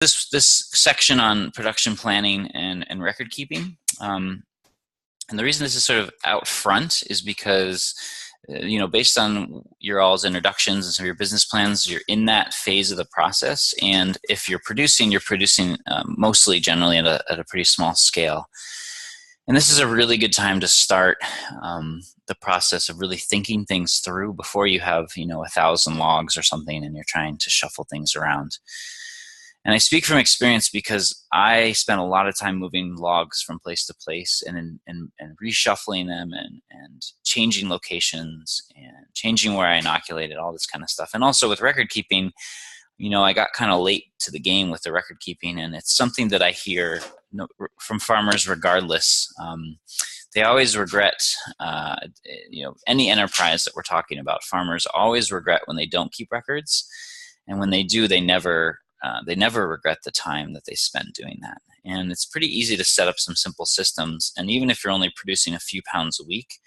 This section on production planning and record keeping. And the reason this is sort of out front is because, based on your all's introductions and some of your business plans, you're in that phase of the process. And if you're producing mostly generally at a pretty small scale. And this is a really good time to start the process of really thinking things through before you have, 1,000 logs or something and you're trying to shuffle things around. And I speak from experience because I spent a lot of time moving logs from place to place and reshuffling them and changing locations and changing where I inoculated, all this kind of stuff. And also with record keeping, I got kind of late to the game with the record keeping, and it's something that I hear from farmers regardless. They always regret, any enterprise that we're talking about, farmers always regret when they don't keep records. And when they do, they never regret the time that they spent doing that. And it's pretty easy to set up some simple systems. And even if you're only producing a few pounds a week,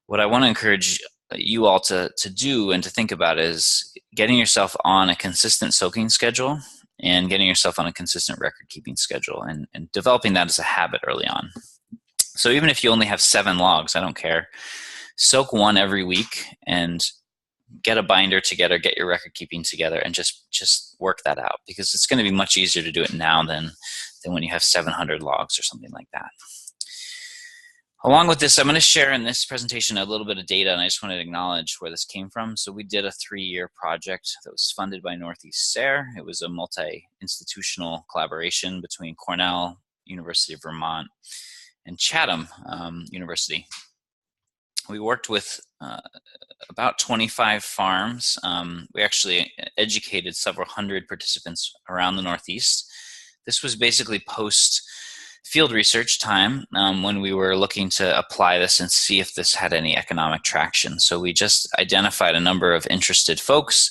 what I want to encourage you all to do and to think about is getting yourself on a consistent soaking schedule and getting yourself on a consistent record keeping schedule and developing that as a habit early on. So even if you only have 7 logs, I don't care. Soak one every week and get a binder together, get your record keeping together, and just work that out, because it's going to be much easier to do it now than when you have 700 logs or something like that. Along with this, I'm going to share in this presentation a little bit of data, and I just want to acknowledge where this came from. So we did a 3-year project that was funded by Northeast SARE. It was a multi-institutional collaboration between Cornell, University of Vermont, and Chatham University. We worked with about 25 farms. We actually educated several hundred participants around the Northeast. This was basically post-field research time when we were looking to apply this and see if this had any economic traction. So we just identified a number of interested folks.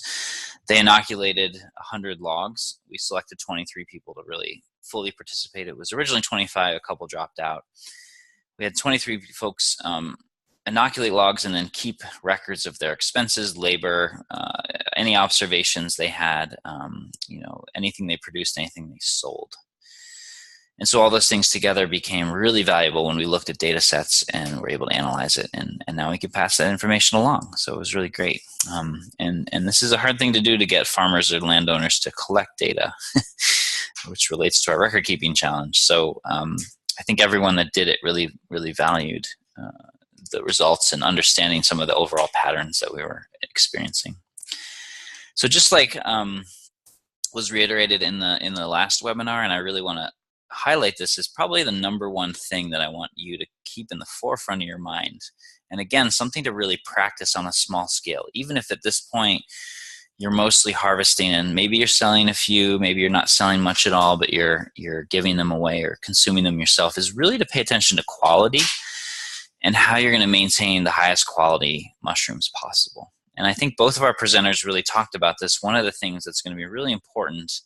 They inoculated 100 logs. We selected 23 people to really fully participate. It was originally 25, a couple dropped out. We had 23 folks inoculate logs and then keep records of their expenses, labor, any observations they had, anything they produced, anything they sold. And so all those things together became really valuable when we looked at data sets and were able to analyze it. And now we can pass that information along. So it was really great. And this is a hard thing to do, to get farmers or landowners to collect data, which relates to our record keeping challenge. So I think everyone that did it really, really valued the results and understanding some of the overall patterns that we were experiencing. So just like was reiterated in the last webinar, and I really want to highlight this, is probably the number one thing that I want you to keep in the forefront of your mind. And again, something to really practice on a small scale, even if at this point you're mostly harvesting and maybe you're selling a few, maybe you're not selling much at all, but you're giving them away or consuming them yourself, is really to pay attention to quality and how you're going to maintain the highest quality mushrooms possible. And I think both of our presenters really talked about this. One of the things that's going to be really important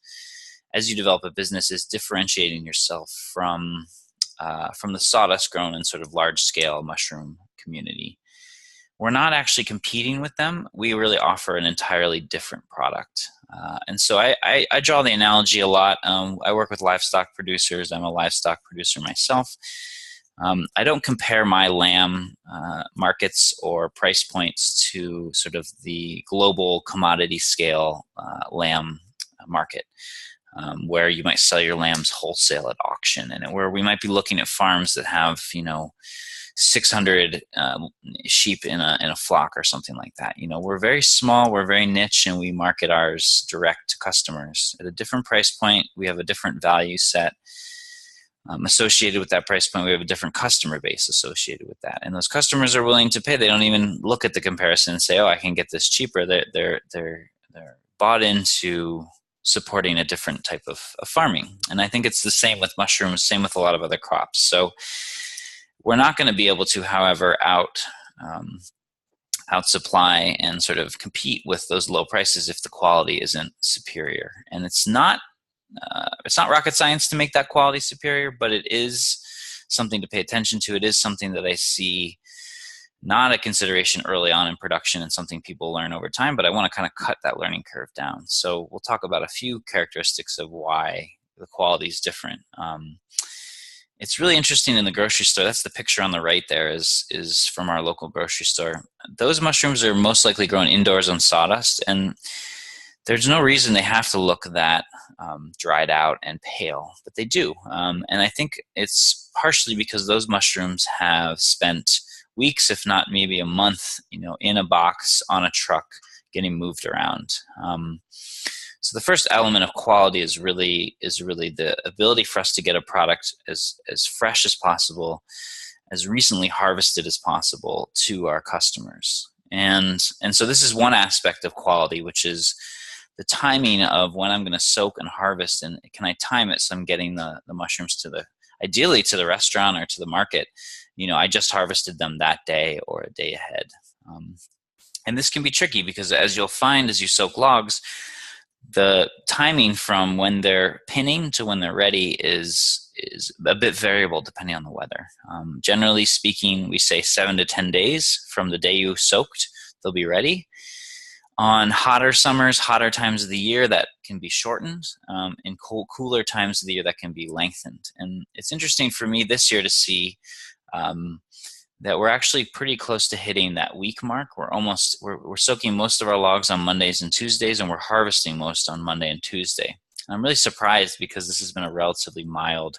as you develop a business is differentiating yourself from the sawdust grown in sort of large scale mushroom community. We're not actually competing with them. We really offer an entirely different product. And so I draw the analogy a lot. I work with livestock producers. I'm a livestock producer myself. I don't compare my lamb markets or price points to sort of the global commodity scale lamb market, where you might sell your lambs wholesale at auction, and where we might be looking at farms that have 600 sheep in a flock or something like that. We're very small, we're very niche, and we market ours direct to customers at a different price point. We have a different value set associated with that price point. We have a different customer base associated with that, and those customers are willing to pay. They don't even look at the comparison and say, "Oh, I can get this cheaper." They're bought into supporting a different type of farming, and I think it's the same with mushrooms, same with a lot of other crops. So we're not going to be able to, however, outsupply and sort of compete with those low prices if the quality isn't superior. And it's not rocket science to make that quality superior, but it is something to pay attention to. It is something that I see not a consideration early on in production and something people learn over time, but I want to kind of cut that learning curve down. So we'll talk about a few characteristics of why the quality is different. It's really interesting in the grocery store. That's the picture on the right there is from our local grocery store. Those mushrooms are most likely grown indoors on sawdust, and there's no reason they have to look that dried out and pale, but they do. And I think it's partially because those mushrooms have spent weeks, if not maybe a month, in a box on a truck getting moved around. So the first element of quality is really the ability for us to get a product as fresh as possible, as recently harvested as possible to our customers. And so this is one aspect of quality, which is the timing of when I'm going to soak and harvest, and can I time it so I'm getting the mushrooms ideally to the restaurant or to the market. I just harvested them that day or a day ahead. And this can be tricky because, as you'll find as you soak logs, the timing from when they're pinning to when they're ready is a bit variable depending on the weather. Generally speaking, we say 7 to 10 days from the day you soaked, they'll be ready. On hotter summers, hotter times of the year, that can be shortened. In cooler times of the year, that can be lengthened. And it's interesting for me this year to see that we're actually pretty close to hitting that week mark. We're soaking most of our logs on Mondays and Tuesdays, and we're harvesting most on Monday and Tuesday. I'm really surprised because this has been a relatively mild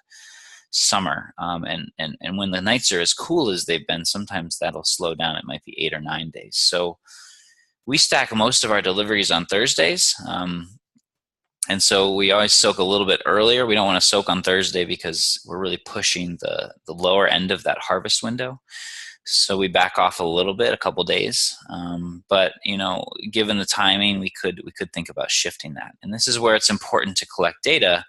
summer. And when the nights are as cool as they've been, sometimes that'll slow down. It might be 8 or 9 days. So we stack most of our deliveries on Thursdays. And so we always soak a little bit earlier. We don't want to soak on Thursday because we're really pushing the lower end of that harvest window. So we back off a little bit, a couple days. But given the timing, we could think about shifting that. And this is where it's important to collect data,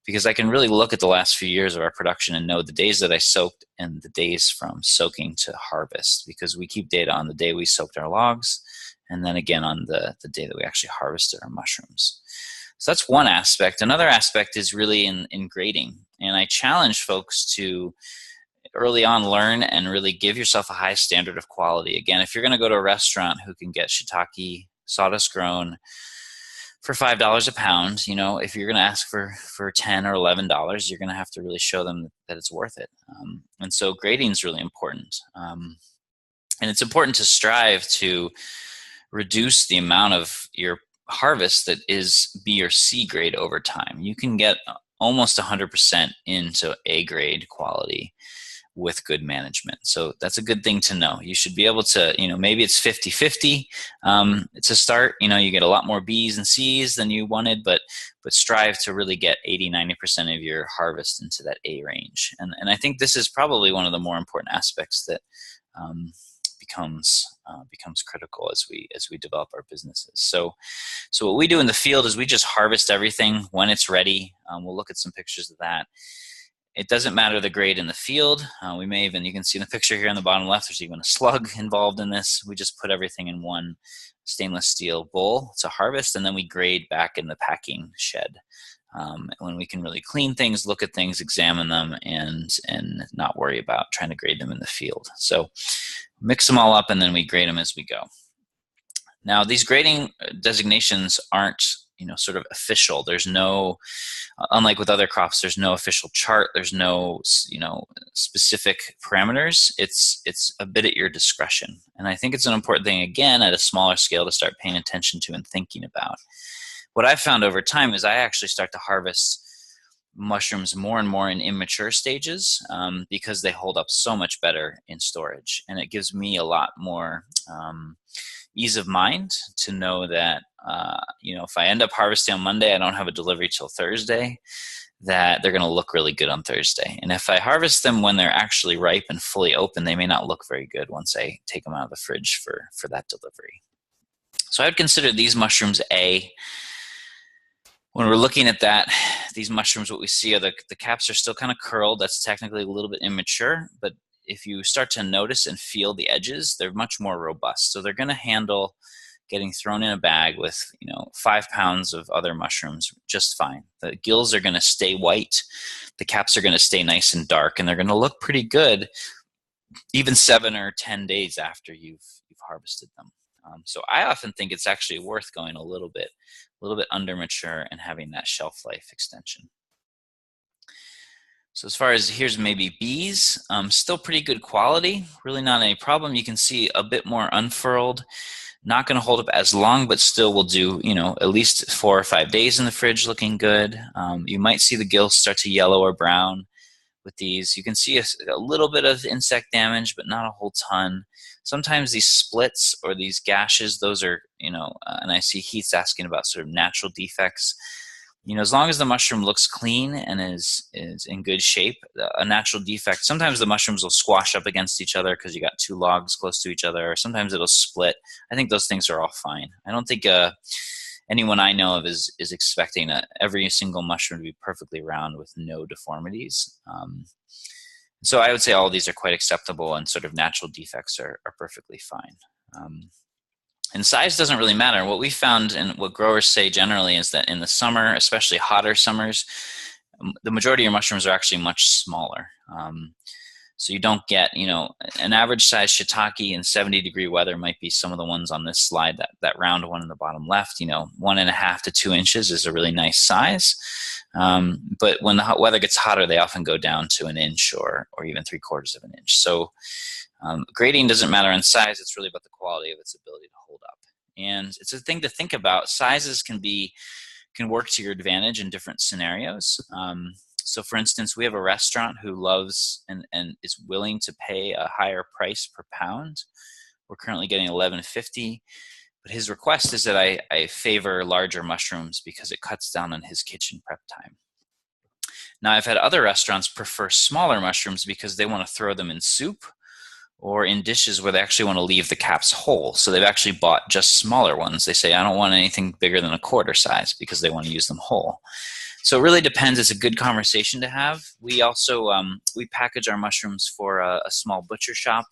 because I can really look at the last few years of our production and know the days that I soaked and the days from soaking to harvest, because we keep data on the day we soaked our logs, and then again on the day that we actually harvested our mushrooms. So that's one aspect. Another aspect is really in grading. And I challenge folks to early on learn and really give yourself a high standard of quality. Again, if you're going to go to a restaurant who can get shiitake sawdust grown for $5 a pound, if you're going to ask for $10 or $11, you're going to have to really show them that it's worth it. And so grading is really important. And it's important to strive to reduce the amount of your harvest that is B or C grade over time. You can get almost 100% into A grade quality with good management. So that's a good thing to know. You should be able to, maybe it's 50-50 to start. You get a lot more B's and C's than you wanted, but strive to really get 80-90% of your harvest into that A range. And I think this is probably one of the more important aspects that becomes critical as we develop our businesses. So what we do in the field is we just harvest everything when it's ready. We'll look at some pictures of that. It doesn't matter the grade in the field. We may even, you can see in the picture here on the bottom left, there's even a slug involved in this. We just put everything in one stainless steel bowl to harvest, and then we grade back in the packing shed. When we can really clean things, look at things, examine them, and not worry about trying to grade them in the field. So mix them all up, and then we grade them as we go. Now, these grading designations aren't, sort of official. There's no, unlike with other crops, there's no official chart. There's no, specific parameters. It's a bit at your discretion. And I think it's an important thing, again, at a smaller scale to start paying attention to and thinking about. What I've found over time is I actually start to harvest mushrooms more and more in immature stages because they hold up so much better in storage. And it gives me a lot more ease of mind to know that, if I end up harvesting on Monday, I don't have a delivery till Thursday, that they're going to look really good on Thursday. And if I harvest them when they're actually ripe and fully open, they may not look very good once I take them out of the fridge for that delivery. So I'd consider these mushrooms A. When we're looking at that, these mushrooms, what we see are the caps are still kind of curled. That's technically a little bit immature, but if you start to notice and feel the edges, they're much more robust. So they're going to handle getting thrown in a bag with 5 pounds of other mushrooms just fine. The gills are going to stay white. The caps are going to stay nice and dark, and they're going to look pretty good even 7 or 10 days after you've harvested them. So I often think it's actually worth going a little bit under mature and having that shelf life extension. So as far as here's maybe bees, still pretty good quality, really not any problem. You can see a bit more unfurled, not going to hold up as long, but still will do, at least 4 or 5 days in the fridge looking good. You might see the gills start to yellow or brown with these. You can see a little bit of insect damage, but not a whole ton. Sometimes these splits or these gashes, those are, and I see Heath's asking about sort of natural defects. As long as the mushroom looks clean and is in good shape, a natural defect, sometimes the mushrooms will squash up against each other because you got 2 logs close to each other, or sometimes it'll split. I think those things are all fine. I don't think anyone I know of is expecting every single mushroom to be perfectly round with no deformities. So I would say all of these are quite acceptable, and sort of natural defects are perfectly fine. And size doesn't really matter. What we found and what growers say generally is that in the summer, especially hotter summers, the majority of your mushrooms are actually much smaller. So you don't get, an average size shiitake in 70-degree weather might be some of the ones on this slide, that round one in the bottom left, 1.5 to 2 inches is a really nice size. But when the hot weather gets hotter, they often go down to 1 inch or even 3/4 of an inch. So grading doesn't matter in size. It's really about the quality of its ability to hold up. And it's a thing to think about. Sizes can work to your advantage in different scenarios. So for instance, we have a restaurant who loves and is willing to pay a higher price per pound. We're currently getting $11.50, but his request is that I favor larger mushrooms because it cuts down on his kitchen prep time. Now, I've had other restaurants prefer smaller mushrooms because they want to throw them in soup or in dishes where they actually want to leave the caps whole. So they've actually bought just smaller ones. They say, I don't want anything bigger than 1/4 size because they want to use them whole. So it really depends. It's a good conversation to have. We also, we package our mushrooms for a small butcher shop,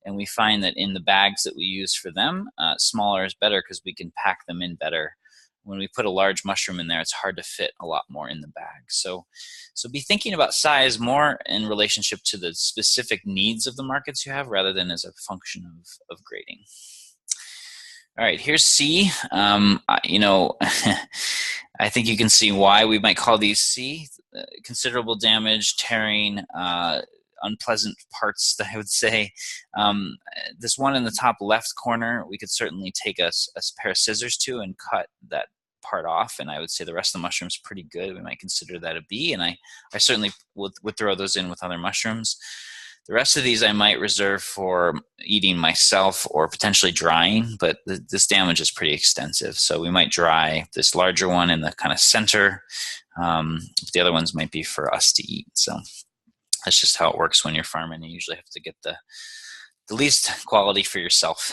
and we find that in the bags that we use for them, smaller is better because we can pack them in better. When we put a large mushroom in there, it's hard to fit a lot more in the bag. So be thinking about size more in relationship to the specific needs of the markets you have rather than as a function of grading. All right, here's C. I think you can see why we might call these C. Considerable damage, tearing, unpleasant parts, I would say. This one in the top left corner, we could certainly take a pair of scissors to and cut that part off, and I would say the rest of the mushroom's pretty good. We might consider that a B, and I certainly would throw those in with other mushrooms. The rest of these I might reserve for eating myself or potentially drying, but this damage is pretty extensive. So we might dry this larger one in the kind of center. The other ones might be for us to eat. So that's just how it works when you're farming. You usually have to get the least quality for yourself.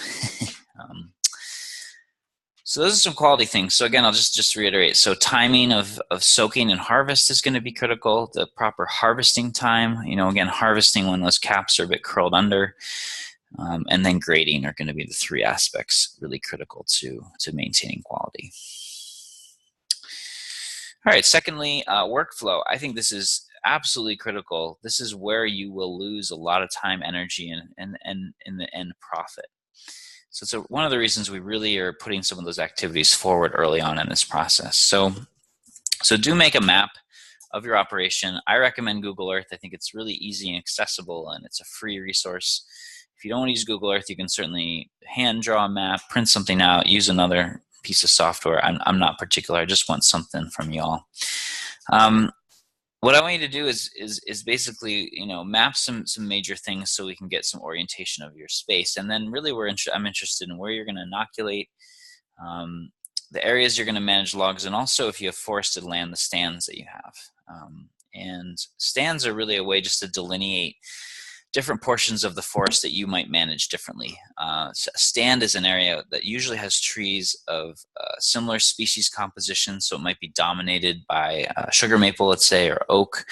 So those are some quality things. So again, I'll just reiterate. So timing of soaking and harvest is going to be critical. The proper harvesting time, again, harvesting when those caps are a bit curled under, and then grading are going to be the 3 aspects really critical to maintaining quality. All right, secondly, workflow. I think this is absolutely critical. This is where you will lose a lot of time, energy, and in the end, profit. So one of the reasons we really are putting some of those activities forward early on in this process. So do make a map of your operation. I recommend Google Earth. I think it's really easy and accessible, and it's a free resource. If you don't want to use Google Earth, you can certainly hand draw a map, print something out, use another piece of software. I'm not particular. I just want something from y'all. What I want you to do is basically, map some major things so we can get some orientation of your space. And then really I'm interested in where you're going to inoculate, the areas you're going to manage logs, and also if you have forested land, the stands that you have. And stands are really a way just to delineate different portions of the forest that you might manage differently. So a stand is an area that usually has trees of similar species composition, so it might be dominated by sugar maple, let's say, or oak.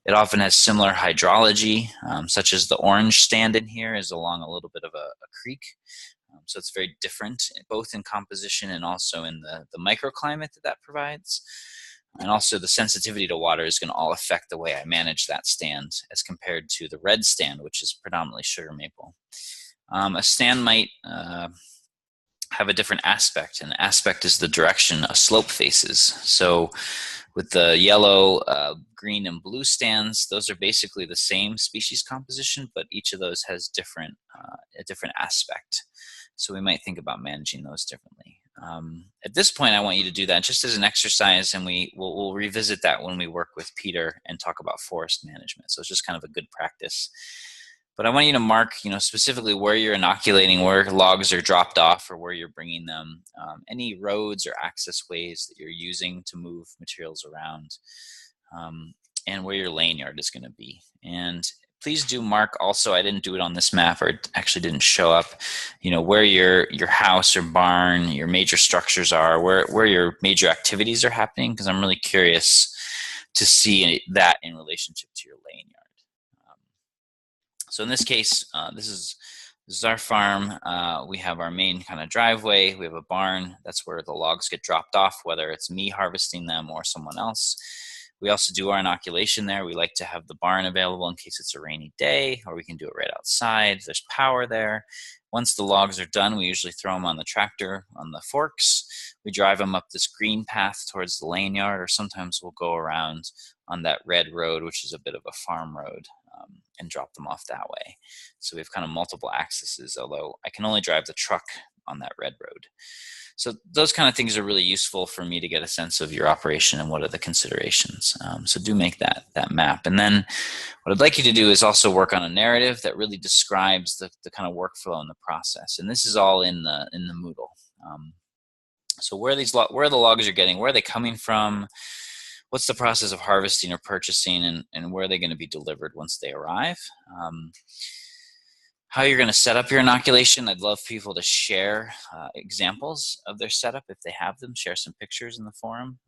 It often has similar hydrology, such as the orange stand in here is along a little bit of a creek. So it's very different, both in composition and also in the microclimate that provides. And also the sensitivity to water is going to all affect the way I manage that stand as compared to the red stand, which is predominantly sugar maple. A stand might have a different aspect, and the aspect is the direction a slope faces. So with the yellow, green, and blue stands, those are basically the same species composition, but each of those has a different aspect. So we might think about managing those differently. At this point, I want you to do that just as an exercise, and we'll revisit that when we work with Peter and talk about forest management. So it's just kind of a good practice. But I want you to mark, specifically where you're inoculating, where logs are dropped off or where you're bringing them, any roads or access ways that you're using to move materials around, and where your lane yard is going to be. And please do mark also, I didn't do it on this map, or it actually didn't show up, where your house or barn, your major structures are, where your major activities are happening, because I'm really curious to see that in relationship to your lane yard. So in this case, this is our farm. We have our main kind of driveway. We have a barn. That's where the logs get dropped off, whether it's me harvesting them or someone else. We also do our inoculation there. We like to have the barn available in case it's a rainy day, or we can do it right outside. There's power there. Once the logs are done, we usually throw them on the tractor on the forks. We drive them up this green path towards the lane yard, or sometimes we'll go around on that red road, which is a bit of a farm road, and drop them off that way. So we have kind of multiple accesses, although I can only drive the truck on that red road. So those kind of things are really useful for me to get a sense of your operation and what are the considerations. So do make that map. And then what I'd like you to do is also work on a narrative that really describes the kind of workflow and the process. And this is all in the Moodle. So where are the logs you're getting? Where are they coming from? What's the process of harvesting or purchasing, and where are they going to be delivered once they arrive? How you're going to set up your inoculation. I'd love people to share examples of their setup if they have them. Share some pictures in the forum,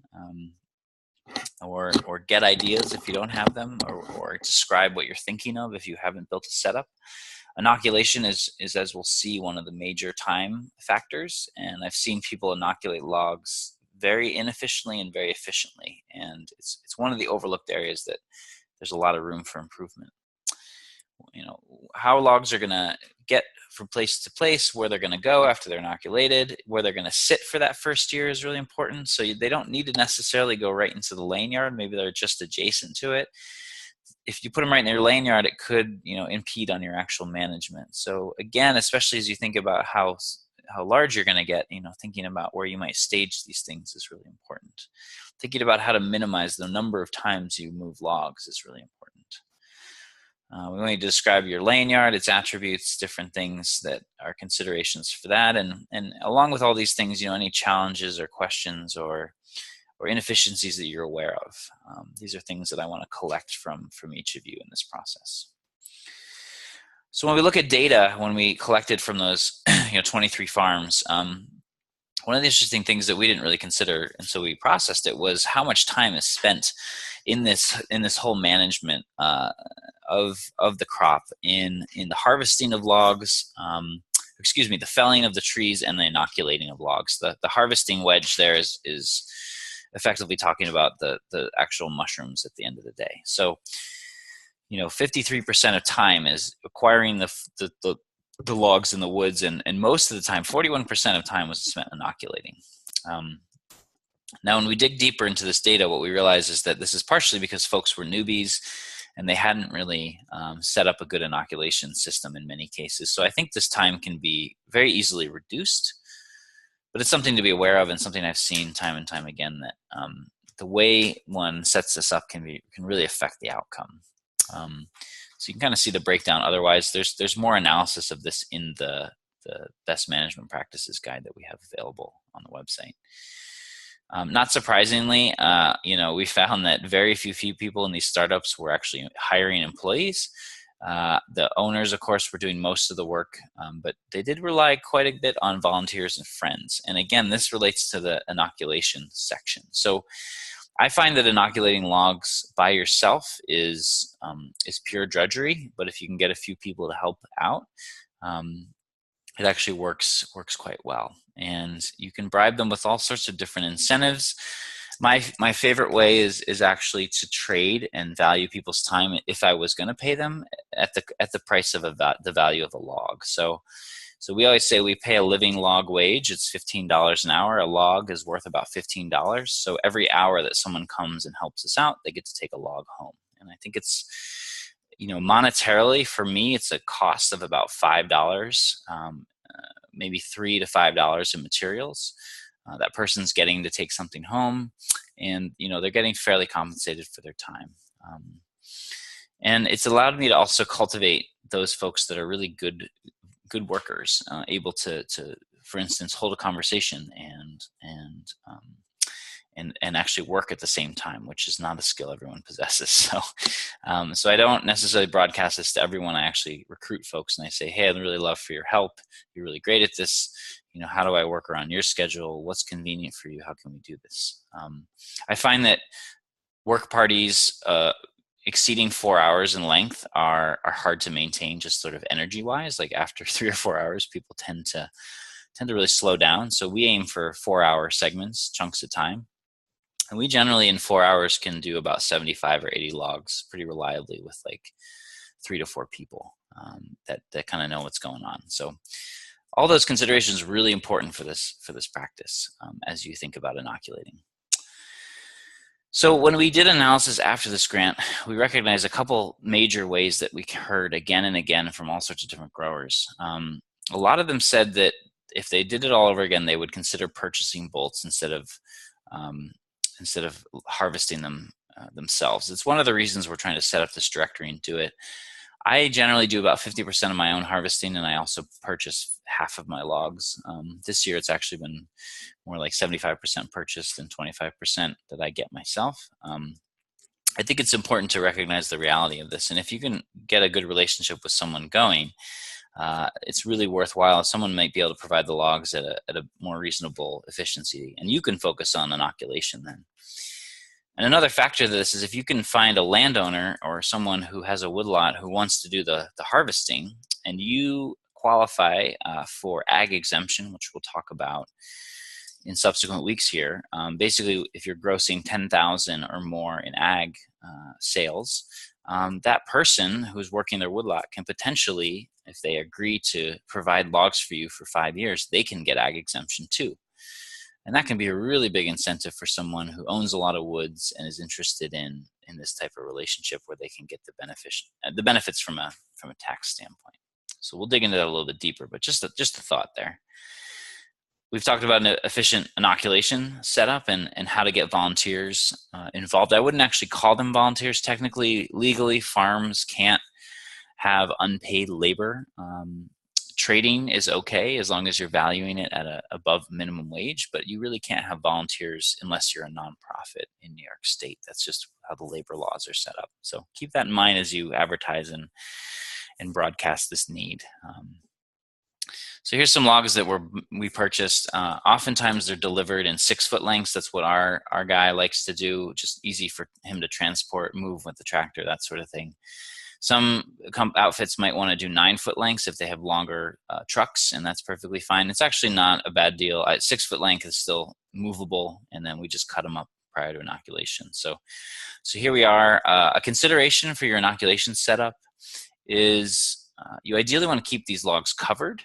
or get ideas if you don't have them, or describe what you're thinking of if you haven't built a setup. Inoculation is, as we'll see, one of the major time factors, and I've seen people inoculate logs very inefficiently and very efficiently, and it's one of the overlooked areas that there's a lot of room for improvement. How logs are going to get from place to place, where they're going to go after they're inoculated, where they're going to sit for that first year is really important. So they don't need to necessarily go right into the lane yard. Maybe they're just adjacent to it. If you put them right in your lane yard, it could impede on your actual management. So again, especially as you think about how large you're going to get, thinking about where you might stage these things is really important. Thinking about how to minimize the number of times you move logs is really important. We want you to describe your lane yard, its attributes, different things that are considerations for that. And along with all these things, any challenges or questions or inefficiencies that you're aware of. These are things that I want to collect from each of you in this process. So when we look at data, when we collected from those 23 farms, one of the interesting things that we didn't really consider, and so we processed it, was how much time is spent in this whole management of the crop, in the harvesting of logs, the felling of the trees and the inoculating of logs. The harvesting wedge there is effectively talking about the actual mushrooms at the end of the day. So 53% of time is acquiring the logs in the woods, and most of the time, 41% of time was spent inoculating. Now, when we dig deeper into this data, what we realize is that this is partially because folks were newbies and they hadn't really set up a good inoculation system in many cases. So I think this time can be very easily reduced, but it's something to be aware of, and something I've seen time and time again, that the way one sets this up can really affect the outcome. So you can kind of see the breakdown. Otherwise, there's more analysis of this in the best management practices guide that we have available on the website. Not surprisingly, we found that very few people in these startups were actually hiring employees. The owners, of course, were doing most of the work, but they did rely quite a bit on volunteers and friends. And again, this relates to the inoculation section. So I find that inoculating logs by yourself is pure drudgery, but if you can get a few people to help out, it actually works quite well. And you can bribe them with all sorts of different incentives. My favorite way is actually to trade and value people's time if I was going to pay them at the price of the value of a log. So we always say we pay a living log wage. It's $15 an hour. A log is worth about $15. So every hour that someone comes and helps us out, they get to take a log home. And I think it's, monetarily for me, it's a cost of about $5, maybe $3 to $5 in materials. That person's getting to take something home, and they're getting fairly compensated for their time. And it's allowed me to also cultivate those folks that are really good workers, able to, for instance, hold a conversation and actually work at the same time, which is not a skill everyone possesses. So I don't necessarily broadcast this to everyone. I actually recruit folks and I say, hey, I'd really love for your help. You're really great at this. How do I work around your schedule? What's convenient for you? How can we do this? I find that work parties exceeding 4 hours in length are hard to maintain, just sort of energy wise. Like after 3 or 4 hours, people tend to really slow down. So we aim for 4-hour segments, chunks of time. And we generally in 4 hours can do about 75 or 80 logs pretty reliably with like 3 to 4 people that kind of know what's going on. So all those considerations are really important for this practice as you think about inoculating. So when we did analysis after this grant, we recognized a couple major ways that we heard again and again from all sorts of different growers. A lot of them said that if they did it all over again, they would consider purchasing bolts instead of harvesting them themselves. It's one of the reasons we're trying to set up this directory and do it. I generally do about 50% of my own harvesting, and I also purchase half of my logs. This year, it's actually been more like 75% purchased and 25% that I get myself. I think it's important to recognize the reality of this, and if you can get a good relationship with someone going, it's really worthwhile. Someone might be able to provide the logs at a more reasonable efficiency, and you can focus on inoculation then. And another factor to this is if you can find a landowner or someone who has a woodlot who wants to do the harvesting, and you qualify for ag exemption, which we'll talk about in subsequent weeks here. Basically, if you're grossing 10,000 or more in ag sales, that person who's working their woodlot can potentially, if they agree to provide logs for you for 5 years, they can get ag exemption too. And that can be a really big incentive for someone who owns a lot of woods and is interested in this type of relationship where they can get the benefits from a tax standpoint. So we'll dig into that a little bit deeper, but just a thought there. We've talked about an efficient inoculation setup and how to get volunteers involved. I wouldn't actually call them volunteers. Technically, legally, farms can't have unpaid labor. Trading is okay as long as you're valuing it at above minimum wage, but you really can't have volunteers unless you're a nonprofit in New York State. That's just how the labor laws are set up. So keep that in mind as you advertise and broadcast this need. So here's some logs that we purchased. Oftentimes they're delivered in 6-foot lengths. That's what our guy likes to do. Just easy for him to transport, move with the tractor, that sort of thing. Some outfits might want to do 9-foot lengths if they have longer trucks, and that's perfectly fine. It's actually not a bad deal. 6-foot length is still movable, and then we just cut them up prior to inoculation. So here we are. A consideration for your inoculation setup is you ideally want to keep these logs covered.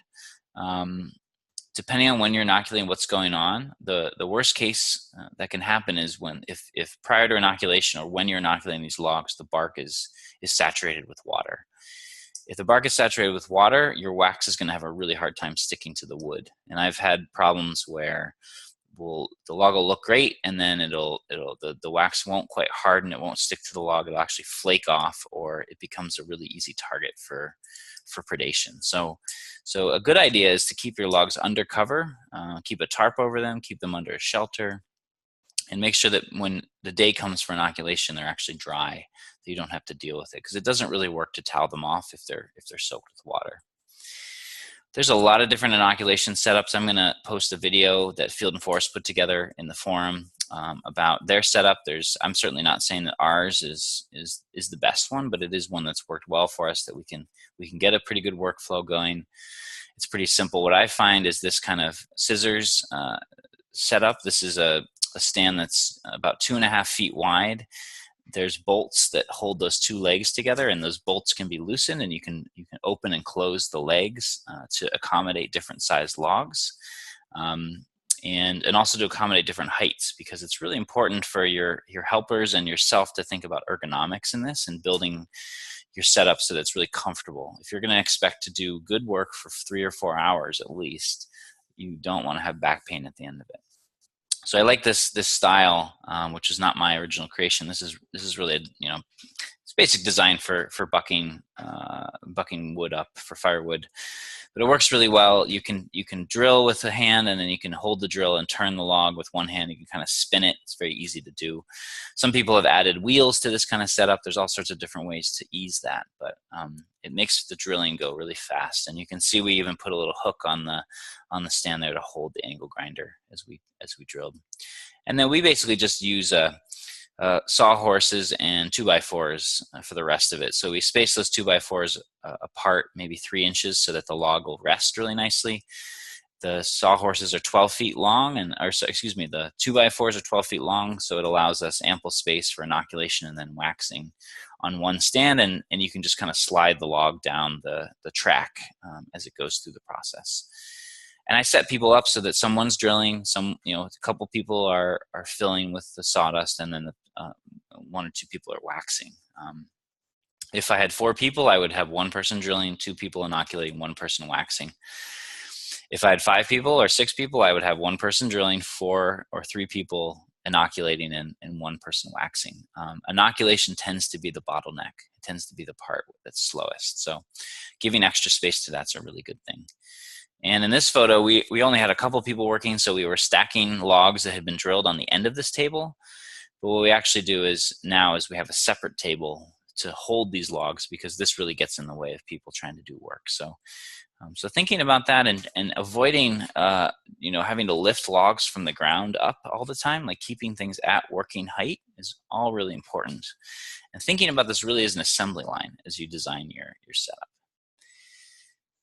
Depending on when you're inoculating, what's going on, the worst case that can happen is if prior to inoculation or when you're inoculating these logs, the bark is saturated with water. If the bark is saturated with water, your wax is going to have a really hard time sticking to the wood. And I've had problems where the log will look great, and then the wax won't quite harden, it won't stick to the log, it'll actually flake off, or it becomes a really easy target for predation. So a good idea is to keep your logs under cover, keep a tarp over them, keep them under a shelter, and make sure that when the day comes for inoculation, they're actually dry, that you don't have to deal with it, because it doesn't really work to towel them off if they're soaked with water. There's a lot of different inoculation setups. I'm going to post a video that Field and Forest put together in the forum about their setup. I'm certainly not saying that ours is the best one, but it is one that's worked well for us, that we can get a pretty good workflow going. It's pretty simple. What I find is this kind of scissors setup. This is a a stand that's about 2.5 feet wide. There's bolts that hold those two legs together, and those bolts can be loosened, and you can open and close the legs to accommodate different sized logs, and also to accommodate different heights, because it's really important for your helpers and yourself to think about ergonomics in this and building your setup so that it's really comfortable. If you're going to expect to do good work for 3 or 4 hours at least, you don't want to have back pain at the end of it. So I like this style, which is not my original creation. This is really it's basic design for bucking wood up for firewood, but it works really well. You can drill with a hand, and then you can hold the drill and turn the log with one hand. You can kind of spin it. It's very easy to do. Some people have added wheels to this kind of setup. There's all sorts of different ways to ease that, but it makes the drilling go really fast. And you can see we even put a little hook on the stand there to hold the angle grinder as we drilled. And then we basically just use sawhorses and 2x4s for the rest of it. So we space those 2x4s apart maybe 3 inches so that the log will rest really nicely. The sawhorses are 12 feet long, the 2x4s are 12 feet long, so it allows us ample space for inoculation and then waxing on one stand, and you can just kind of slide the log down the track as it goes through the process. And I set people up so that someone's drilling, a couple people are filling with the sawdust, and then 1 or 2 people are waxing. If I had 4 people, I would have 1 person drilling, 2 people inoculating, 1 person waxing. If I had 5 people or 6 people, I would have 1 person drilling, 4 or 3 people inoculating, and 1 person waxing. Inoculation tends to be the bottleneck. It tends to be the part that's slowest. So giving extra space to that's a really good thing. And in this photo, we only had a couple people working, so we were stacking logs that had been drilled on the end of this table. But what we actually do is we have a separate table to hold these logs, because this really gets in the way of people trying to do work. So thinking about that and avoiding having to lift logs from the ground up all the time, like keeping things at working height, is all really important. And thinking about this really as an assembly line as you design your setup.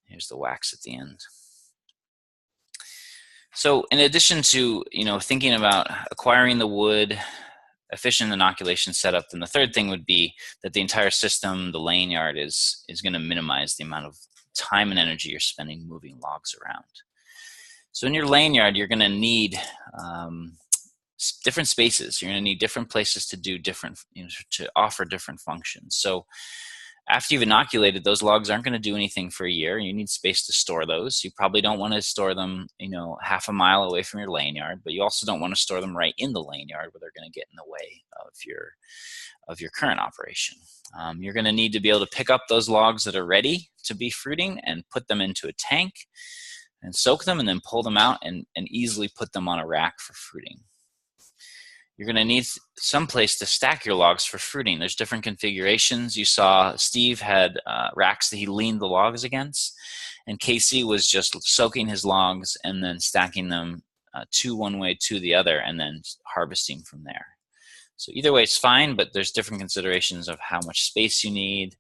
Here's the wax at the end. So in addition to thinking about acquiring the wood, efficient inoculation setup, then the third thing would be that the entire system, the laying yard, is going to minimize the amount of time and energy you're spending moving logs around. So in your laying yard, you're going to need different spaces. You're going to need different places to do different, to offer different functions. So after you've inoculated, those logs aren't going to do anything for a year. You need space to store those. You probably don't want to store them, half a mile away from your laying yard, but you also don't want to store them right in the laying yard where they're going to get in the way of your current operation. You're going to need to be able to pick up those logs that are ready to be fruiting and put them into a tank and soak them, and then pull them out and easily put them on a rack for fruiting. You're going to need some place to stack your logs for fruiting. There's different configurations. You saw Steve had racks that he leaned the logs against, and Casey was just soaking his logs and then stacking them to one way to the other, and then harvesting from there. So either way is fine, but there's different considerations of how much space you need,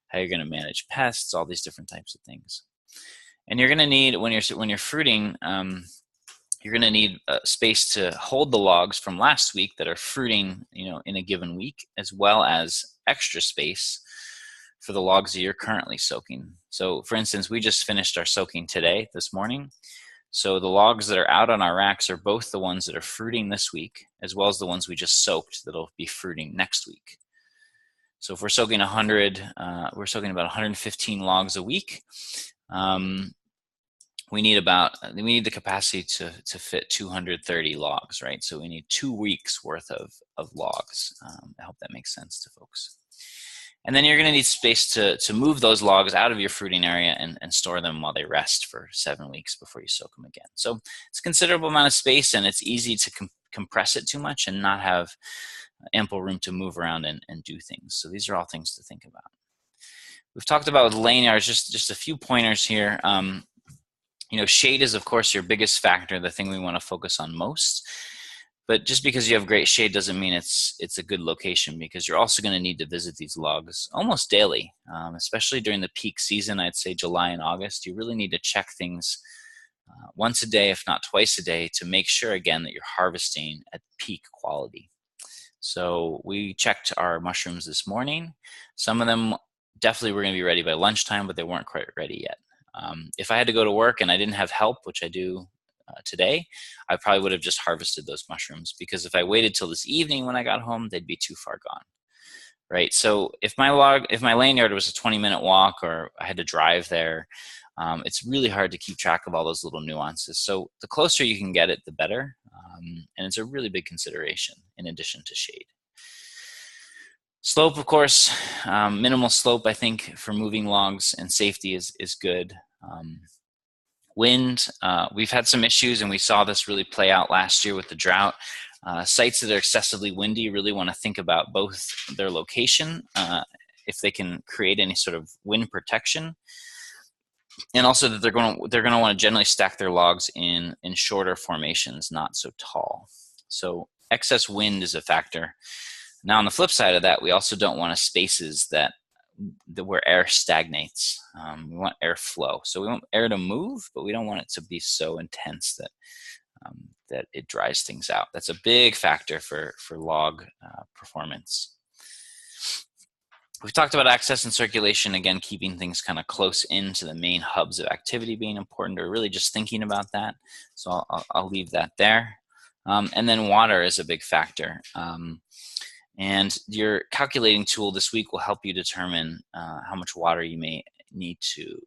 how you're going to manage pests, all these different types of things. And you're going to need, when you're fruiting, you're going to need space to hold the logs from last week that are fruiting, in a given week, as well as extra space for the logs that you're currently soaking. So for instance, we just finished our soaking this morning. So the logs that are out on our racks are both the ones that are fruiting this week, as well as the ones we just soaked that'll be fruiting next week. So if we're soaking 100, we're soaking about 115 logs a week. We need the capacity to fit 230 logs, right? So we need 2 weeks worth of logs. I hope that makes sense to folks. And then you're going to need space to move those logs out of your fruiting area and store them while they rest for 7 weeks before you soak them again. So it's a considerable amount of space, and it's easy to compress it too much and not have ample room to move around and do things. So these are all things to think about. We've talked about with laying yards, just a few pointers here. Shade is, of course, your biggest factor, the thing we want to focus on most. But just because you have great shade doesn't mean it's a good location, because you're also going to need to visit these logs almost daily, especially during the peak season. I'd say July and August. You really need to check things once a day, if not twice a day, to make sure, again, that you're harvesting at peak quality. So we checked our mushrooms this morning. Some of them definitely were going to be ready by lunchtime, but they weren't quite ready yet. If I had to go to work and I didn't have help, which I do today, I probably would have just harvested those mushrooms, because if I waited till this evening when I got home, they'd be too far gone. Right. So if my lane yard was a 20-minute walk, or I had to drive there, it's really hard to keep track of all those little nuances. So the closer you can get it, the better. And it's a really big consideration in addition to shade. Slope, of course, minimal slope, I think, for moving logs and safety is good. Wind, we've had some issues, and we saw this really play out last year with the drought. Sites that are excessively windy really want to think about both their location, if they can create any sort of wind protection, and also that they're going to want to generally stack their logs in shorter formations, not so tall. So excess wind is a factor. Now, on the flip side of that, we also don't want spaces where air stagnates. We want air flow. So we want air to move, but we don't want it to be so intense that it dries things out. That's a big factor for log performance. We've talked about access and circulation, again, keeping things kind of close into the main hubs of activity being important, or really just thinking about that. So I'll leave that there. And then water is a big factor. And your calculating tool this week will help you determine how much water you may need to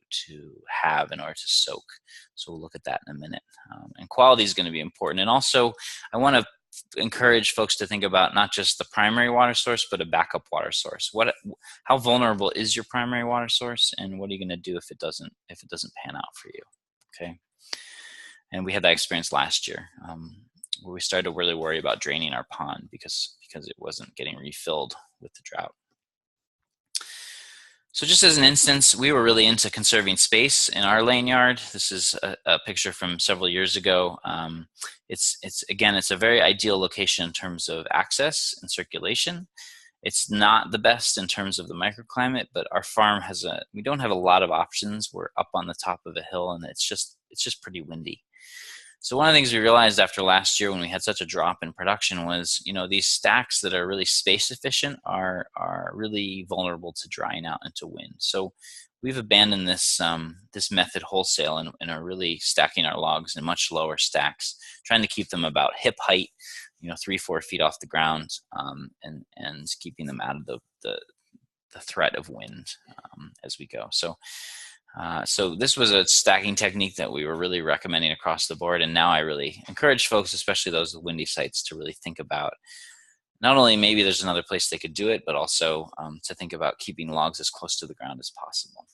have in order to soak. So we'll look at that in a minute. And quality is going to be important. And also, I want to encourage folks to think about not just the primary water source, but a backup water source. How vulnerable is your primary water source, and what are you going to do if it doesn't pan out for you? Okay. And we had that experience last year, where we started to really worry about draining our pond because it wasn't getting refilled with the drought. So just as an instance, we were really into conserving space in our lane yard. This is a picture from several years ago. It's a very ideal location in terms of access and circulation. It's not the best in terms of the microclimate, but our farm we don't have a lot of options. We're up on the top of a hill, and it's just pretty windy. So one of the things we realized after last year, when we had such a drop in production, was, these stacks that are really space efficient are really vulnerable to drying out and to wind. So we've abandoned this method wholesale, and are really stacking our logs in much lower stacks, trying to keep them about hip height, 3-4 feet off the ground, and keeping them out of the threat of wind as we go. So this was a stacking technique that we were really recommending across the board. And now I really encourage folks, especially those with windy sites, to really think about not only maybe there's another place they could do it, but also to think about keeping logs as close to the ground as possible,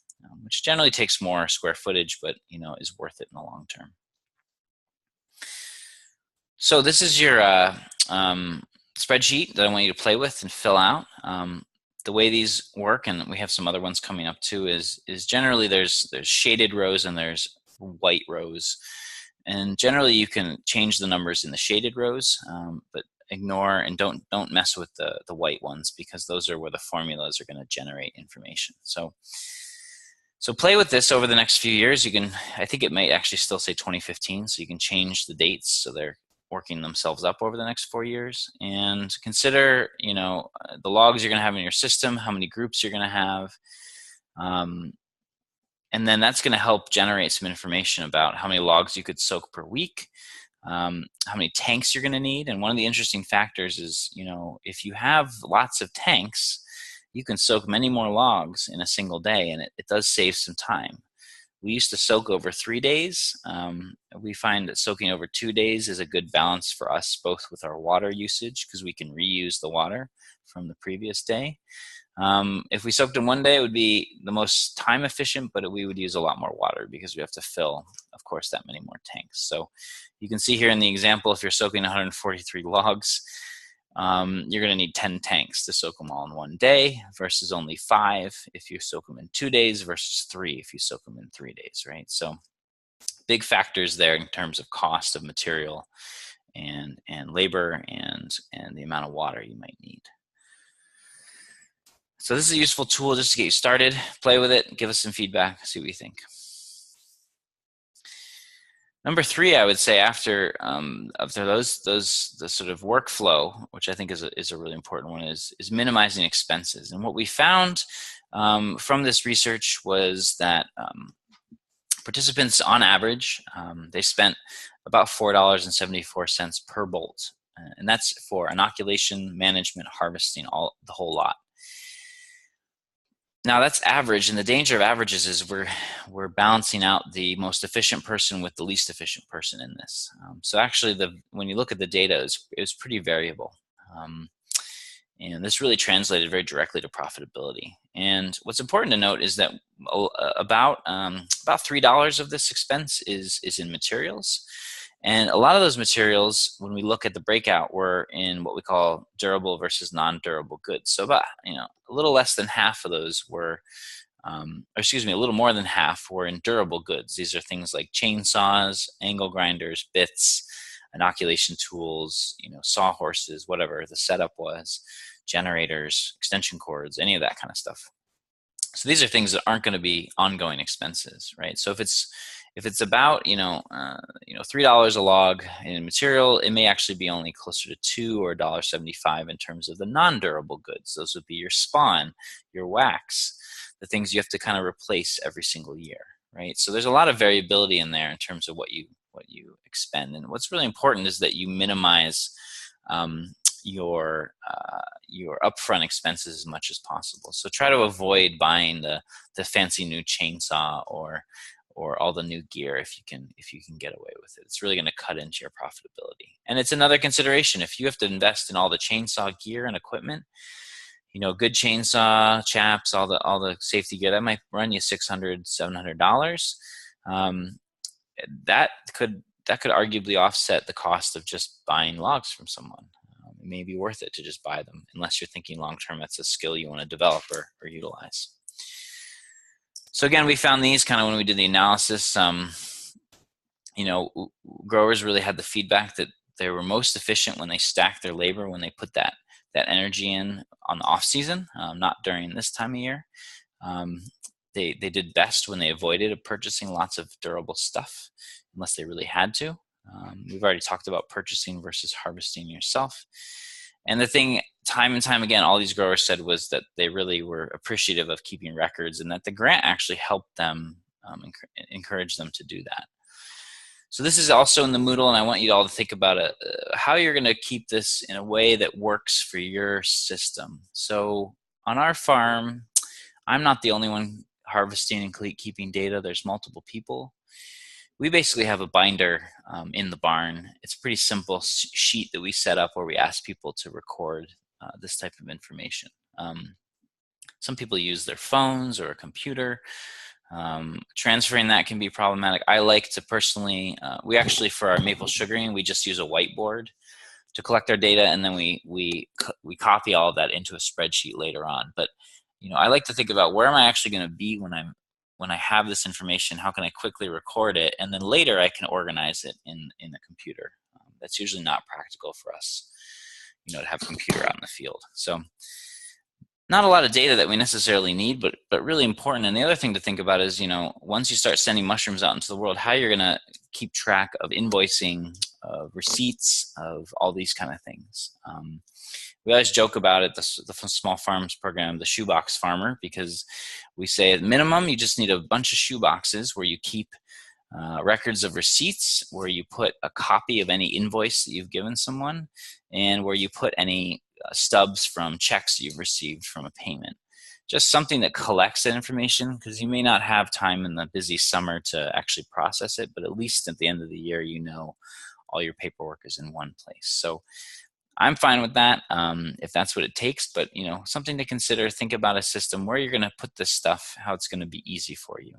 which generally takes more square footage, but is worth it in the long term. So this is your spreadsheet that I want you to play with and fill out. The way these work, and we have some other ones coming up too, is generally there's shaded rows and there's white rows, and generally you can change the numbers in the shaded rows, but ignore and don't mess with the white ones, because those are where the formulas are going to generate information. So play with this over the next few years. I think it might actually still say 2015, so you can change the dates so they're working themselves up over the next 4 years, and consider, the logs you're going to have in your system, how many groups you're going to have. And then that's going to help generate some information about how many logs you could soak per week, how many tanks you're going to need. And one of the interesting factors is, if you have lots of tanks, you can soak many more logs in a single day, and it does save some time. We used to soak over 3 days. We find that soaking over 2 days is a good balance for us, both with our water usage, because we can reuse the water from the previous day. If we soaked in 1 day, it would be the most time efficient, but we would use a lot more water because we have to fill, of course, that many more tanks. So you can see here in the example, if you're soaking 143 logs, you're going to need 10 tanks to soak them all in 1 day, versus only 5 if you soak them in 2 days, versus 3 if you soak them in 3 days, right? So big factors there in terms of cost of material and labor and the amount of water you might need. So this is a useful tool just to get you started. Play with it, give us some feedback, see what you think. Number three, I would say after those the sort of workflow, which I think is a really important one, is minimizing expenses. And what we found from this research was that participants, on average, they spent about $4.74 per bolt, and that's for inoculation, management, harvesting, the whole lot. Now that's average, and the danger of averages is we're balancing out the most efficient person with the least efficient person in this. So actually, when you look at the data, it was pretty variable, and this really translated very directly to profitability. And what's important to note is that about $3 of this expense is in materials. And a lot of those materials, when we look at the breakout, were in what we call durable versus non-durable goods. So about, a little less than half of those were, or excuse me, a little more than half were in durable goods. These are things like chainsaws, angle grinders, bits, inoculation tools, sawhorses, whatever the setup was, generators, extension cords, any of that kind of stuff. So these are things that aren't going to be ongoing expenses, right? So if it's about $3 a log in material, it may actually be only closer to $2 or $1.75 in terms of the non-durable goods. Those would be your spawn, your wax, the things you have to kind of replace every single year, right? So there's a lot of variability in there in terms of what you expend. And what's really important is that you minimize your upfront expenses as much as possible. So try to avoid buying the fancy new chainsaw or all the new gear if you can get away with it. It's really going to cut into your profitability. And it's another consideration. If you have to invest in all the chainsaw gear and equipment, good chainsaw chaps, all the safety gear, that might run you $600, $700. That could arguably offset the cost of just buying logs from someone. It may be worth it to just buy them, unless you're thinking long term that's a skill you want to develop or utilize. So again, we found these kind of when we did the analysis. Growers really had the feedback that they were most efficient when they stacked their labor, when they put that energy in on the off season, not during this time of year. They did best when they avoided purchasing lots of durable stuff, unless they really had to. We've already talked about purchasing versus harvesting yourself. And the thing, time and time again, all these growers said was that they really were appreciative of keeping records, and that the grant actually helped them, encourage them to do that. So this is also in the Moodle, and I want you all to think about how you're going to keep this in a way that works for your system. So on our farm, I'm not the only one harvesting and keeping data. There's multiple people. We basically have a binder in the barn. It's a pretty simple sheet that we set up where we ask people to record this type of information. Some people use their phones or a computer. Transferring that can be problematic. I like to personally, we actually, for our maple sugaring, we just use a whiteboard to collect our data, and then we copy all of that into a spreadsheet later on. But I like to think about, where am I actually going to be when I have this information? How can I quickly record it, and then later I can organize it in a computer? That's usually not practical for us, to have a computer out in the field. So not a lot of data that we necessarily need, but really important. And the other thing to think about is, once you start sending mushrooms out into the world, how you're going to keep track of invoicing, of receipts, of all these kind of things. We always joke about it, the small farms program, the shoebox farmer, because we say at minimum you just need a bunch of shoeboxes where you keep records of receipts, where you put a copy of any invoice that you've given someone, and where you put any stubs from checks you've received from a payment. Just something that collects that information, because you may not have time in the busy summer to actually process it, but at least at the end of the year, all your paperwork is in one place. So I'm fine with that if that's what it takes, but something to consider. Think about a system where you're going to put this stuff, how it's going to be easy for you.